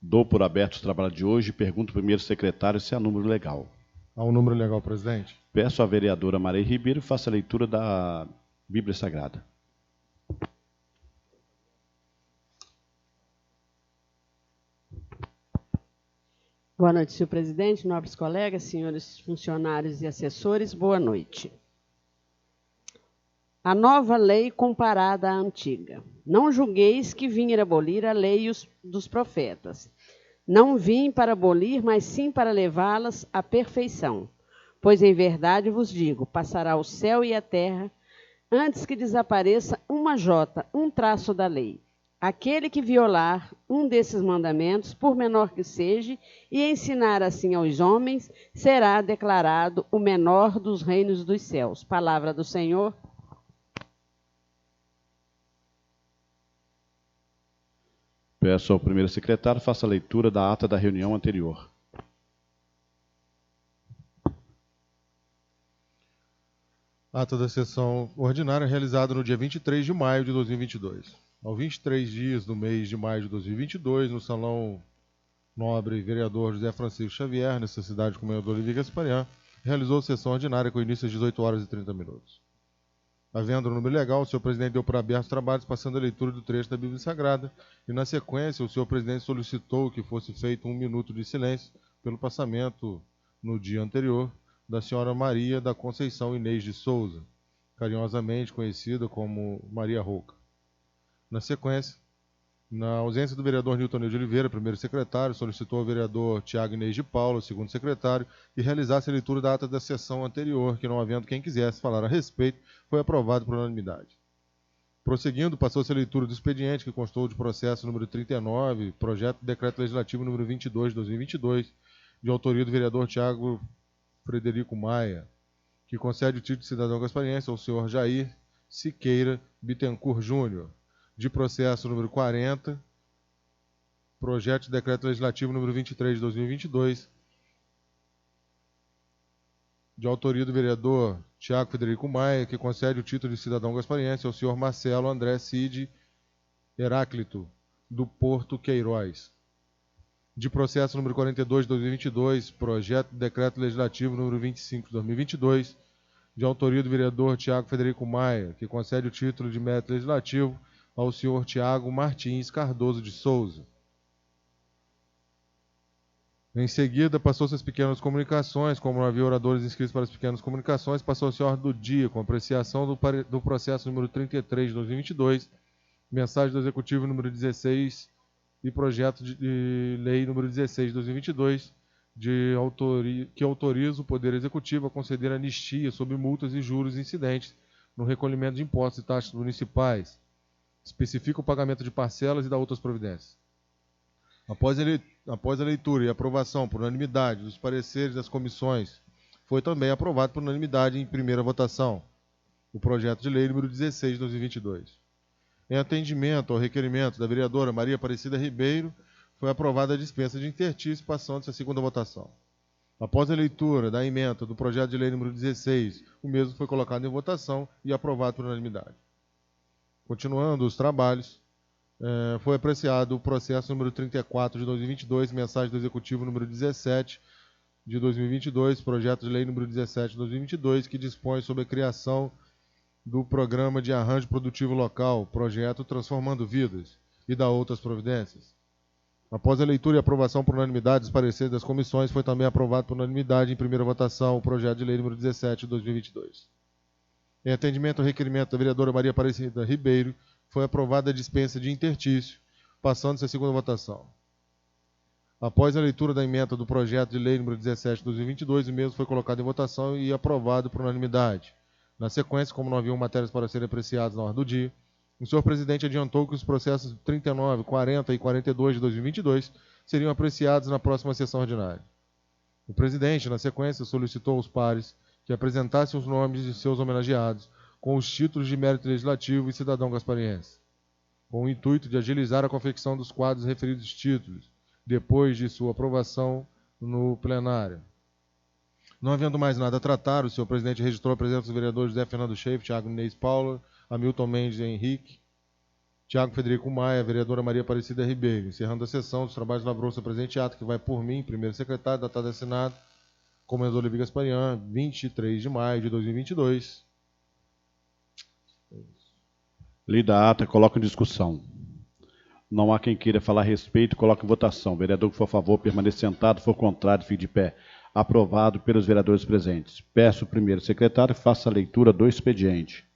Dou por aberto o trabalho de hoje e pergunto ao primeiro secretário se há número legal. Há um número legal, presidente. Peço à vereadora Maria Ribeiro que faça a leitura da Bíblia Sagrada. Boa noite, senhor presidente, nobres colegas, senhores funcionários e assessores, boa noite. A nova lei comparada à antiga. Não julgueis que vim abolir a lei dos profetas. Não vim para abolir, mas sim para levá-las à perfeição. Pois em verdade vos digo, passará o céu e a terra, antes que desapareça uma jota, um traço da lei. Aquele que violar um desses mandamentos, por menor que seja, e ensinar assim aos homens, será declarado o menor dos reinos dos céus. Palavra do Senhor. Peço ao primeiro secretário que faça a leitura da ata da reunião anterior. Ata da sessão ordinária realizada no dia 23 de maio de 2022. Aos 23 dias do mês de maio de 2022, no Salão Nobre Vereador José Francisco Xavier, nessa cidade de Comendador Olivia Gasparian, realizou sessão ordinária com início às 18 horas e 30 minutos. Havendo o número legal, o senhor presidente deu por aberto os trabalhos, passando a leitura do trecho da Bíblia Sagrada, e na sequência o senhor presidente solicitou que fosse feito 1 minuto de silêncio pelo passamento, no dia anterior, da senhora Maria da Conceição Inês de Souza, carinhosamente conhecida como Maria Rouca. Na sequência, na ausência do vereador Nilton Ney de Oliveira, primeiro secretário, solicitou ao vereador Tiago Inês de Paula, segundo secretário, que realizasse a leitura da ata da sessão anterior, que não havendo quem quisesse falar a respeito, foi aprovado por unanimidade. Prosseguindo, passou-se a leitura do expediente, que constou de processo número 39, projeto de decreto legislativo número 22 de 2022, de autoria do vereador Tiago Frederico Maia, que concede o título de cidadão gaspariense ao senhor Jair Siqueira Bittencourt Júnior, de processo número 40, projeto de decreto legislativo número 23 de 2022, de autoria do vereador Tiago Frederico Maia, que concede o título de cidadão gaspariense ao senhor Marcelo André Cid Heráclito, do Porto Queiroz. De processo número 42 de 2022, projeto de decreto legislativo número 25 de 2022, de autoria do vereador Tiago Frederico Maia, que concede o título de mérito legislativo ao senhor Tiago Martins Cardoso de Souza. Em seguida, passou-se as pequenas comunicações, como não havia oradores inscritos para as pequenas comunicações, passou-se a ordem do dia, com apreciação do processo número 33 de 2022, mensagem do Executivo número 16 e projeto de lei número 16 de 2022, que autoriza o Poder Executivo a conceder anistia sobre multas e juros incidentes no recolhimento de impostos e taxas municipais, especifica o pagamento de parcelas e dá outras providências. Após a leitura e aprovação por unanimidade dos pareceres das comissões, foi também aprovado por unanimidade em primeira votação o projeto de lei número 16 de 2022. Em atendimento ao requerimento da vereadora Maria Aparecida Ribeiro, foi aprovada a dispensa de interstício, passando-se a segunda votação. Após a leitura da ementa do projeto de lei número 16, o mesmo foi colocado em votação e aprovado por unanimidade. Continuando os trabalhos, foi apreciado o processo número 34 de 2022, mensagem do Executivo número 17 de 2022, projeto de lei número 17 de 2022, que dispõe sobre a criação do Programa de Arranjo Produtivo Local, projeto Transformando Vidas, e da outras providências. Após a leitura e aprovação por unanimidade dos pareceres das comissões, foi também aprovado por unanimidade em primeira votação o projeto de lei número 17 de 2022. Em atendimento ao requerimento da vereadora Maria Aparecida Ribeiro, foi aprovada a dispensa de interstício, passando-se a segunda votação. Após a leitura da ementa do projeto de lei número 17 de 2022, o mesmo foi colocado em votação e aprovado por unanimidade. Na sequência, como não haviam matérias para serem apreciadas na ordem do dia, o senhor presidente adiantou que os processos 39, 40 e 42 de 2022 seriam apreciados na próxima sessão ordinária. O presidente, na sequência, solicitou aos pares que apresentassem os nomes de seus homenageados com os títulos de mérito legislativo e cidadão gaspariense, com o intuito de agilizar a confecção dos quadros referidos títulos, depois de sua aprovação no plenário. Não havendo mais nada a tratar, o senhor presidente registrou a presença dos vereadores José Fernando Schaeff, Tiago Inês Paula, Hamilton Mendes Henrique, Tiago Frederico Maia, vereadora Maria Aparecida Ribeiro. Encerrando a sessão dos trabalhos lavrouça presente ato, que vai por mim, primeiro secretário, datado e assinado, comendador Levi Gasparian, 23 de maio de 2022. Lida a ata, coloca em discussão. Não há quem queira falar a respeito, coloca em votação. Vereador que for a favor, permaneça sentado, for contrário, fique de pé. Aprovado pelos vereadores presentes. Peço ao primeiro secretário, faça a leitura do expediente.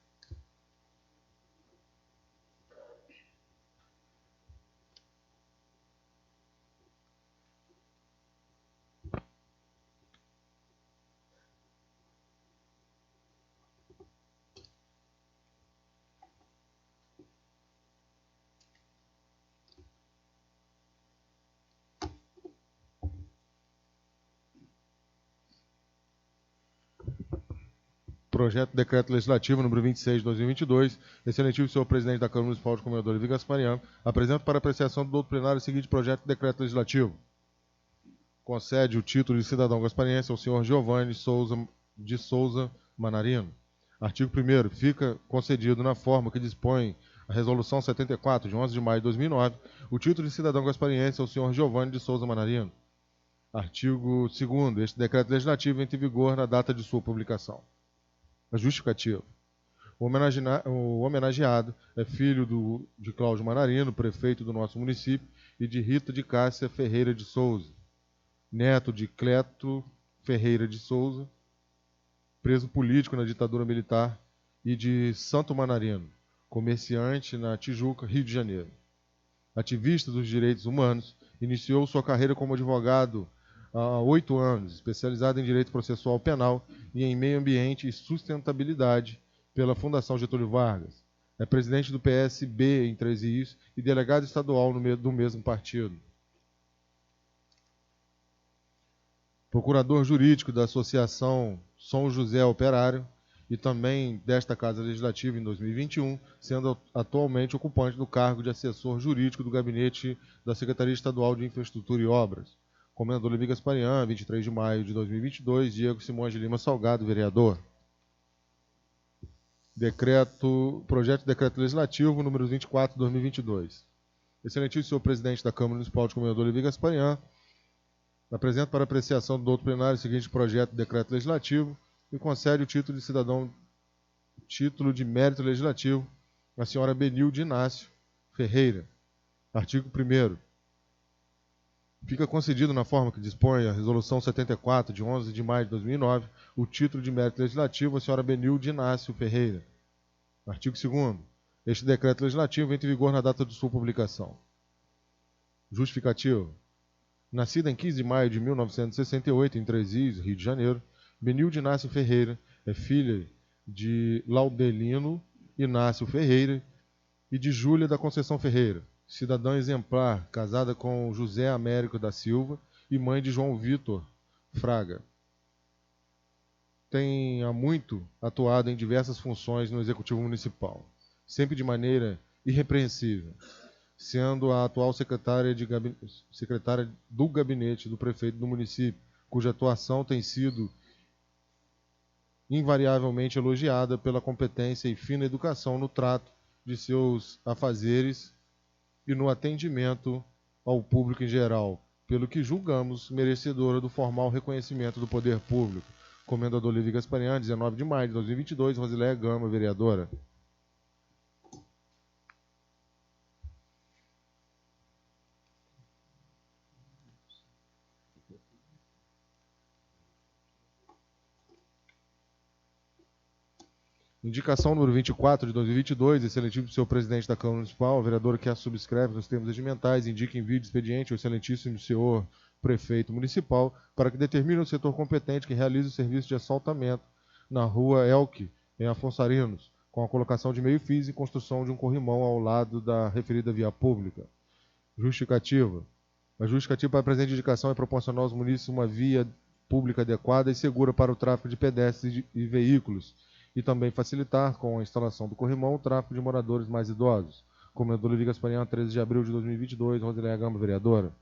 Projeto de Decreto Legislativo número 26 de 2022, excelentíssimo senhor presidente da Câmara Municipal de Comendador Levi Gasparian, apresento para apreciação do doutor plenário o seguinte projeto de decreto legislativo. Concede o título de cidadão gaspariense ao senhor Giovanni de Souza Manarino. Artigo 1º. Fica concedido na forma que dispõe a Resolução 74, de 11 de maio de 2009, o título de cidadão gaspariense ao senhor Giovanni de Souza Manarino. Artigo 2º. Este decreto legislativo entra em vigor na data de sua publicação. A justificativa. O homenageado é filho de Cláudio Manarino, prefeito do nosso município, e de Rita de Cássia Ferreira de Souza, neto de Cleto Ferreira de Souza, preso político na ditadura militar, e de Santo Manarino, comerciante na Tijuca, Rio de Janeiro. Ativista dos direitos humanos, iniciou sua carreira como advogado há 8 anos, especializado em direito processual penal e em meio ambiente e sustentabilidade pela Fundação Getúlio Vargas. É presidente do PSB em Três Rios e delegado estadual do mesmo partido. Procurador jurídico da Associação São José Operário e também desta Casa Legislativa em 2021, sendo atualmente ocupante do cargo de assessor jurídico do gabinete da Secretaria Estadual de Infraestrutura e Obras. Comendador Levi Gasparian, 23 de maio de 2022, Diego Simões de Lima Salgado, vereador. Projeto de Decreto Legislativo número 24 de 2022. Excelentíssimo senhor presidente da Câmara Municipal de Comendador Levi Gasparian, apresento para apreciação do doutor plenário o seguinte projeto de decreto legislativo e concede o título de mérito legislativo à senhora Benilde Inácio Ferreira. Artigo 1º. Fica concedido na forma que dispõe a Resolução 74, de 11 de maio de 2009, o título de mérito legislativo à senhora Benilde Inácio Ferreira. Artigo 2º. Este decreto legislativo entra em vigor na data de sua publicação. Justificativo. Nascida em 15 de maio de 1968, em Três Rios, Rio de Janeiro, Benilde Inácio Ferreira é filha de Laudelino Inácio Ferreira e de Júlia da Conceição Ferreira, cidadã exemplar, casada com José Américo da Silva e mãe de João Vitor Fraga. Tem há muito atuado em diversas funções no Executivo Municipal, sempre de maneira irrepreensível, sendo a atual secretária do gabinete do prefeito do município, cuja atuação tem sido invariavelmente elogiada pela competência e fina educação no trato de seus afazeres e no atendimento ao público em geral, pelo que julgamos merecedora do formal reconhecimento do poder público. Comendador Levi Gasparian, 19 de maio de 2022, Rosileia Gama, vereadora. Indicação número 24 de 2022, excelentíssimo senhor presidente da Câmara Municipal, a vereadora que a subscreve nos termos regimentais, indica em vídeo expediente ao excelentíssimo senhor prefeito municipal para que determine o setor competente que realize o serviço de assaltamento na rua Elque, em Afonso Arinos, com a colocação de meio-fios e construção de um corrimão ao lado da referida via pública. Justificativa. A justificativa para a presente indicação é proporcionar aos munícipes uma via pública adequada e segura para o tráfego de pedestres e veículos, e também facilitar, com a instalação do corrimão, o tráfego de moradores mais idosos. Comendador Levi Gasparian, 13 de abril de 2022, Rosileia Gama, vereadora.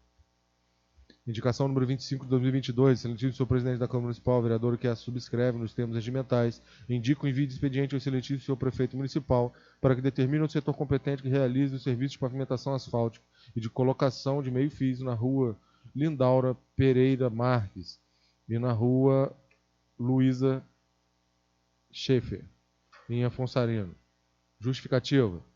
Indicação número 25 de 2022, excelentíssimo senhor presidente da Câmara Municipal, vereador que a subscreve nos termos regimentais, indica o envio de expediente ao excelentíssimo senhor prefeito municipal para que determine o setor competente que realize o serviço de pavimentação asfáltica e de colocação de meio piso na rua Lindaura Pereira Marques e na rua Luísa Schaefer, em Afonso Arino. Justificativa.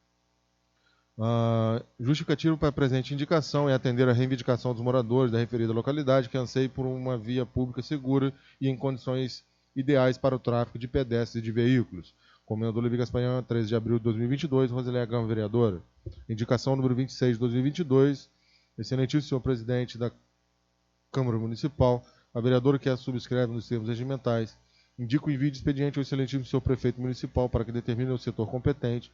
Justificativo para a presente indicação é atender a reivindicação dos moradores da referida localidade que anseiam por uma via pública segura e em condições ideais para o tráfego de pedestres e de veículos. Comendador Levi Gaspanhã, 13 de abril de 2022, Rosileia Gama, vereadora. Indicação número 26 de 2022, excelentíssimo senhor presidente da Câmara Municipal, a vereadora que a subscreve nos termos regimentais, indica o envio de expediente ao excelentíssimo senhor prefeito municipal para que determine o setor competente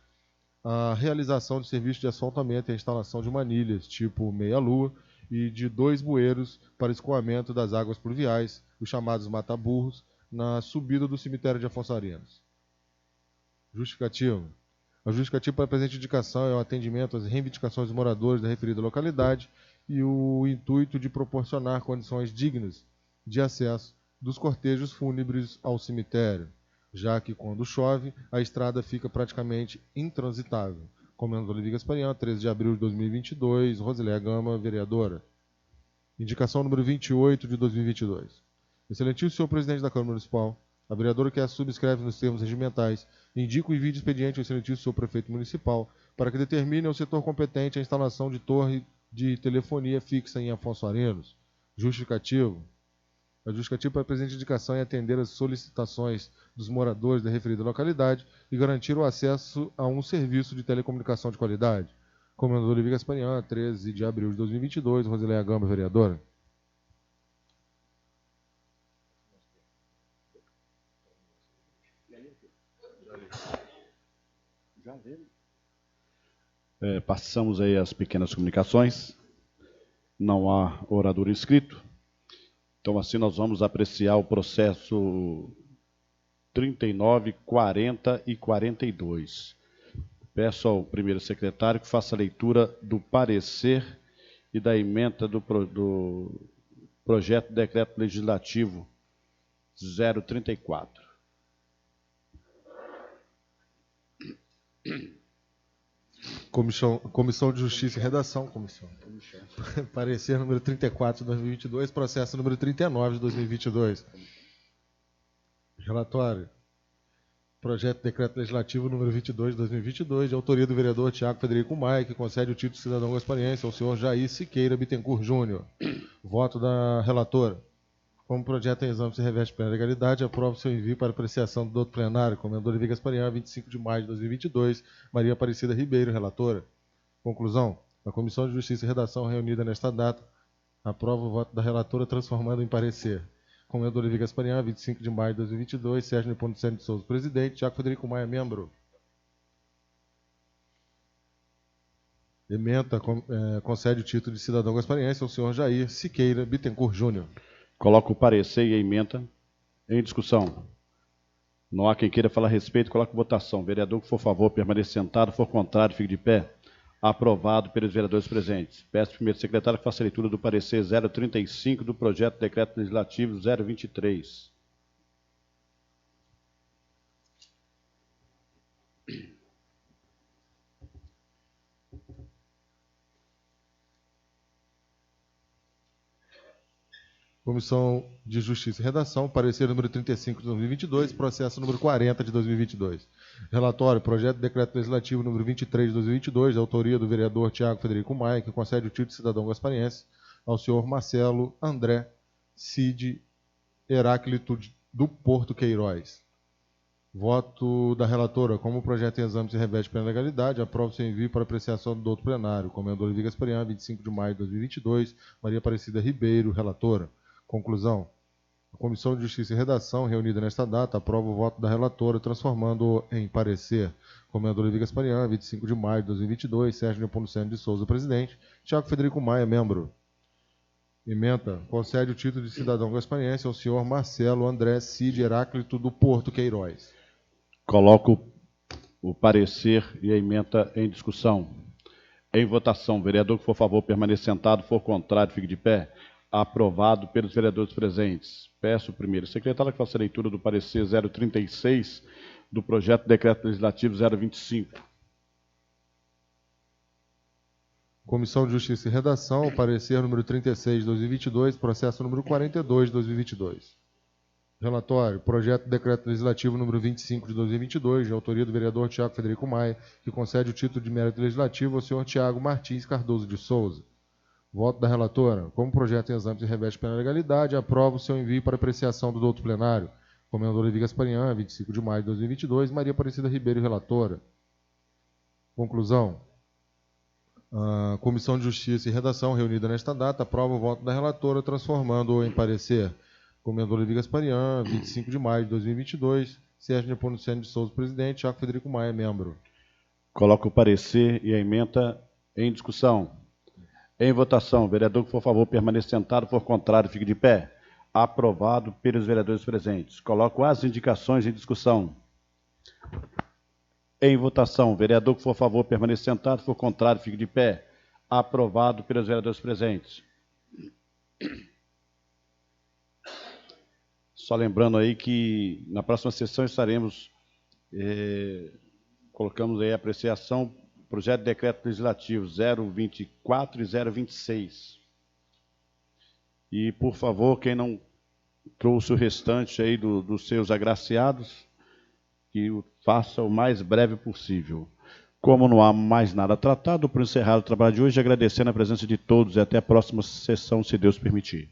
a realização de serviços de asfaltamento e a instalação de manilhas, tipo meia-lua, e de 2 bueiros para escoamento das águas pluviais, os chamados mata-burros, na subida do cemitério de Afonso Arinos. Justificativo. A justificativa para a presente indicação é o atendimento às reivindicações dos moradores da referida localidade e o intuito de proporcionar condições dignas de acesso dos cortejos fúnebres ao cemitério, já que, quando chove, a estrada fica praticamente intransitável. Comendador Levi Gaspanhã, 13 de abril de 2022, Rosileia Gama, vereadora. Indicação número 28 de 2022. Excelentíssimo senhor presidente da Câmara Municipal, a vereadora que a subscreve nos termos regimentais, indica o envio de expediente ao excelentíssimo senhor prefeito municipal para que determine ao setor competente a instalação de torre de telefonia fixa em Afonso Arinos. Justificativo. A justificativa para a presente indicação é atender às solicitações dos moradores da referida localidade e garantir o acesso a um serviço de telecomunicação de qualidade. Comendador Levi Gaspanhã, 13 de abril de 2022, Rosileia Gama, vereadora. Passamos aí as pequenas comunicações. Não há orador inscrito. Então, assim, nós vamos apreciar o processo 39, 40 e 42. Peço ao primeiro secretário que faça a leitura do parecer e da ementa do projeto de decreto legislativo 034. Comissão de Justiça e Redação. Parecer número 34 de 2022, processo número 39 de 2022. Relatório. Projeto de Decreto Legislativo número 22 de 2022, de autoria do vereador Tiago Frederico Maia, que concede o título de cidadão gasparense ao senhor Jair Siqueira Bittencourt Júnior. Voto da relatora. Como o projeto em exame se reveste plena legalidade, aprova o seu envio para apreciação do doutor plenário, comendador Levi Gaspanhã, 25 de maio de 2022, Maria Aparecida Ribeiro, relatora. Conclusão. A Comissão de Justiça e Redação, reunida nesta data, aprova o voto da relatora, transformando em parecer. Comendador Levi Gaspanhã, 25 de maio de 2022, Sérgio Nepomuceno de Souza, presidente, Tiago Frederico Maia, membro. Ementa, concede o título de cidadão gasparense ao senhor Jair Siqueira Bittencourt Júnior. Coloco o parecer e a ementa em discussão. Não há quem queira falar a respeito, coloque votação. Vereador que for a favor, permaneça sentado, for contrário, fique de pé. Aprovado pelos vereadores presentes. Peço ao primeiro secretário que faça a leitura do parecer 035 do projeto de decreto legislativo 023. Comissão de Justiça e Redação, parecer número 35 de 2022, processo número 40 de 2022. Relatório, projeto de decreto legislativo número 23 de 2022, de autoria do vereador Tiago Frederico Maia, que concede o título de cidadão gasparense ao senhor Marcelo André Cid Heráclito do Porto Queiroz. Voto da relatora. Como o projeto em exame se reveste plena legalidade, aprova o seu envio para apreciação do doutor plenário. Comendador Levi Gaspanhã, 25 de maio de 2022, Maria Aparecida Ribeiro, relatora. Conclusão. A Comissão de Justiça e Redação, reunida nesta data, aprova o voto da relatora, transformando em parecer. Comendador Levi Gaspanhã, 25 de maio de 2022, Sérgio Nepomuceno de Souza, presidente, Tiago Frederico Maia, membro. Ementa, concede o título de cidadão gasparense ao senhor Marcelo André Cid Heráclito do Porto Queiroz. Coloco o parecer e a ementa em discussão. Em votação, vereador que for a favor, permaneça sentado, for contrário, fique de pé. Aprovado pelos vereadores presentes. Peço primeiro secretário que faça a leitura do parecer 036 do projeto de decreto legislativo 025. Comissão de Justiça e Redação, parecer número 36 de 2022, processo número 42 de 2022. Relatório, projeto de decreto legislativo número 25 de 2022, de autoria do vereador Tiago Frederico Maia, que concede o título de mérito legislativo ao senhor Tiago Martins Cardoso de Souza. Voto da relatora. Como o projeto em exame se reveste pela legalidade, aprovo o seu envio para apreciação do doutor plenário. Comendador Levi Gasparian, 25 de maio de 2022, Maria Aparecida Ribeiro, relatora. Conclusão. A Comissão de Justiça e Redação, reunida nesta data, aprova o voto da relatora, transformando-o em parecer. Comendador Levi Gasparian, 25 de maio de 2022, Sérgio Nepomuceno de Souza, presidente, Tiago Frederico Maia, membro. Coloco o parecer e a ementa em discussão. Em votação, vereador que for a favor permaneça sentado, for contrário, fique de pé. Aprovado pelos vereadores presentes. Coloco as indicações em discussão. Em votação, vereador que for a favor permaneça sentado, for contrário, fique de pé. Aprovado pelos vereadores presentes. Só lembrando aí que na próxima sessão estaremos colocamos aí a apreciação projeto de decreto legislativo 024 e 026. E, por favor, quem não trouxe o restante aí dos seus agraciados, que o faça o mais breve possível. Como não há mais nada tratado, por encerrar o trabalho de hoje, agradecendo a presença de todos e até a próxima sessão, se Deus permitir.